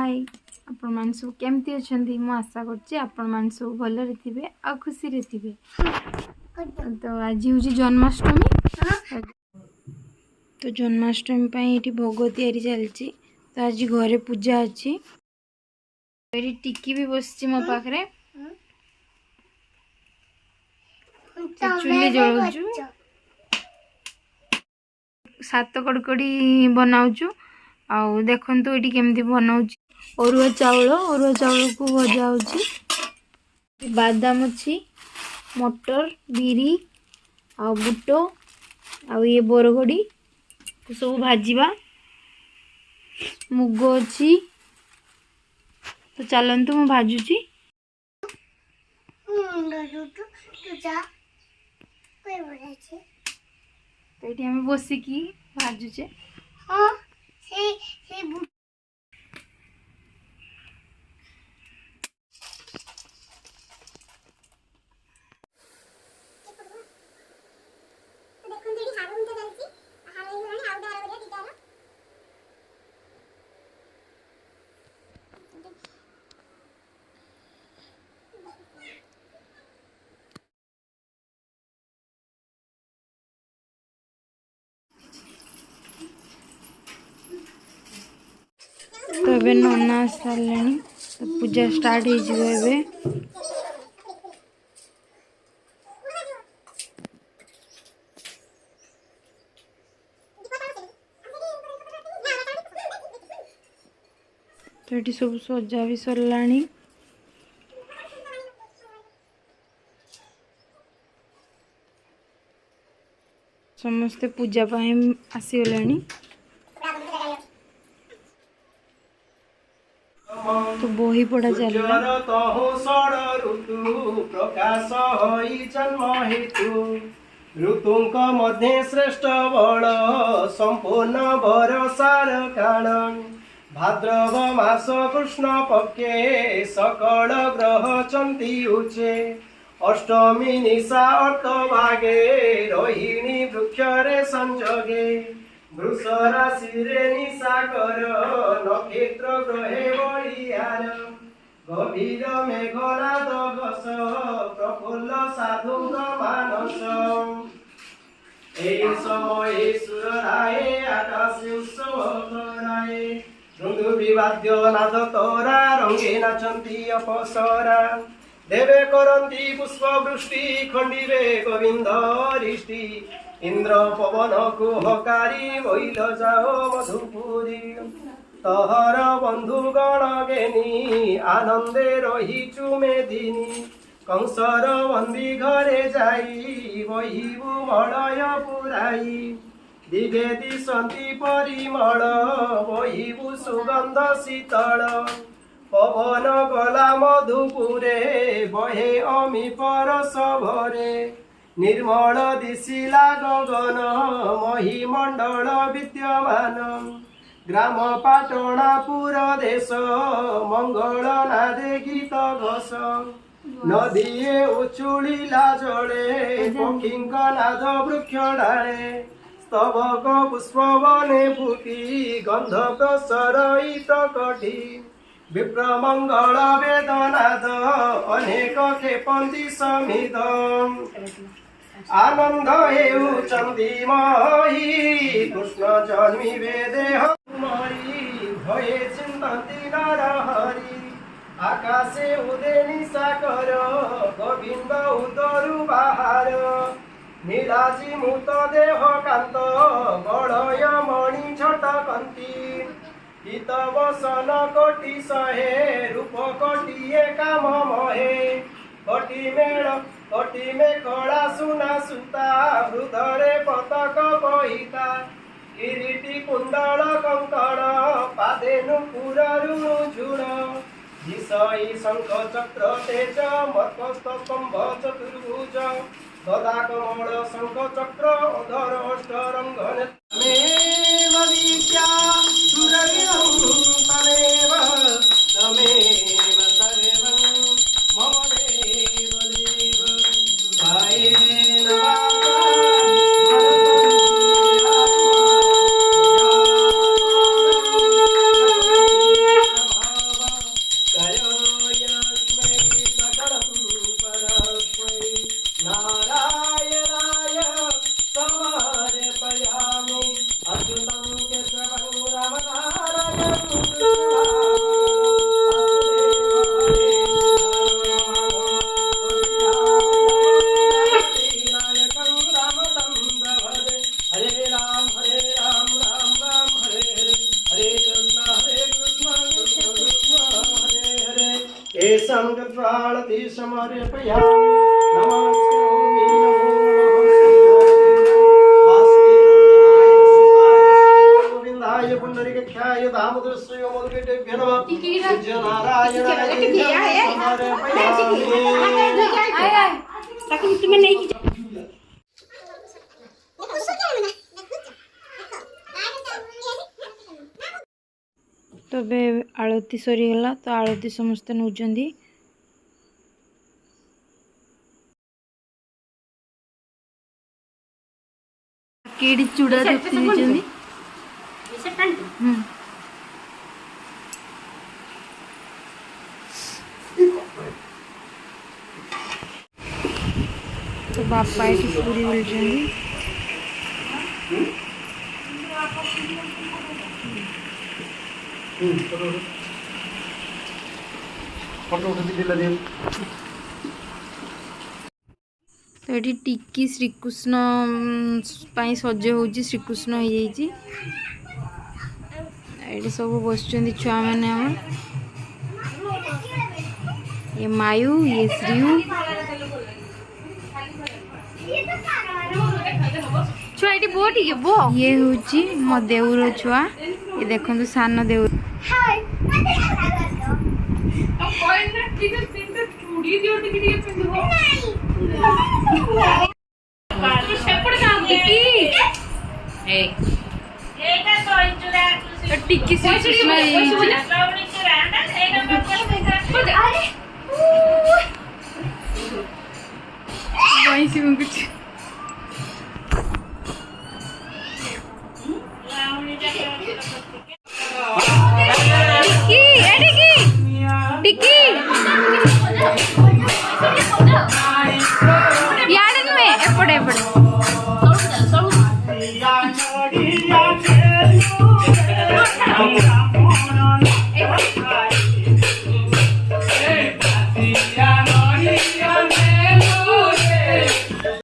हाय आपण मान सब केमती अछंती मु आशा करछि आपण मान सब भलरे थिबे आ खुशी रे थिबे। तो आज हूँ जन्माष्टमी। तो जन्माष्टमी पई एठी भोग तयारी चलछि। तो आज घरे पूजा अछि। एठी टिकी भी बसछि मो पाखरे। चुल्ली जळौछु सात कड़कड़ी बनाउछु। आउ देखंतु एठी केमती बनाउछि। अरुआ चाउल को भजा होछि। बादाम अछि, मटर, बिरी आ बुट आ ये बोरगड़ी सब भाजीबा। मुग अछि। तो चलंतु मु भाजुछि। तो ये हम बसिकी भाजुचे। तो ये नन्ना सारे तो पूजा स्टार्ट हो जाए। तो ये सब सजा भी सरला। समस्ते पूजा आसीगले। तो बही पढ़ा चलला। ऋतुंक मध्य श्रेष्ठ बल संपूर्ण बरसार कारण भाद्रव मास कृष्ण पक्षे सकल ग्रह चंती उचे अष्टमी निशा अर्थभागे रोहिणी वृक्षरे संजोगे वृष राशि रे निशाकर नक्षत्र ग्रहे बलियार गभीर मेघनाद घस प्रफुल्ल साधुंग मानस এই সময়ে সুরায়ে আকাশে উৎসব করায়ে ধুন্ধুবি বাদ্য নাদ তোরা রঙে নাচন্তি অপসরা দেবে করন্তি পুষ্প বৃষ্টি খণ্ডিবে গোবিন্দ ঋষ্টি ইন্দ্র পবন কুহকারী বৈল যাও মধুপুরী তহর বন্ধুগণ গেনি আনন্দে রহিছু মেদিনী कंसर बंदी घरे जाई बहिबु मलय पुराई दिगे दिशंती परिमल बहिबु सुगंध शीतल पवन गला मधुपुरे बहे अमी परस भरे निर्मल दिशिला गगन महिमंडल विद्यमान ग्राम पाटणापुर देश मंगल नादे गीत घोष नदीए उचुलिला जले पक्षींक नाद वृक्ष डाले स्तबक पुष्प बने फुटी गंध प्रसरई प्रकटी विप्र मंगल वेदनाद अनेक खेपंती समिद आनंद हेउचंदी मही कृष्ण जन्मी देह मरी भये चिंतती नरहरि आकाशे उदे निशाकर गोविंद उदरु बाहार नीलाजी मूत देह कांत गड़य मणि झटकंती हित बसन कोटि सहे रूप कोटिए काम महे कोटि में कला सुना सुता हृदय पतक पहिता किरीटी कुंडल कंकण पादे नुपुर झुण दिशई शंख चक्र तेज मत्कस्त स्तंभ चतुर्भुज गदा कमल शंख चक्र अधर अष्टरंग तमेव विद्या तमेव तमेव सर्वं मम देव देव कायेन वाचा मनसा संगत्राणति समर्पयामि नमस्कामि नमो गोविंदाय पुंडरीकाक्षाय दामोदरस्य मधुकेटेभ्यो नमः पूज्य नारायणाय समर्पयामि। तो बे आलती सरीगला तो आलती समस्ते नौचंदी केड़ी चूड़ा धोती देचंदी तो बापा ये पूरी बोलचंदी फोटो उठा दिला दे तो ये टिक्की श्रीकृष्ण पाई सज हो श्रीकृष्ण हो जाइए सब बस छुआ मैंने ये मायू ये श्रीयू छुआ ये बो टे बो ये हूँ मो देवर छुआ ये देखो सान देवर टिक्की श्रीकृष्ण वहीं से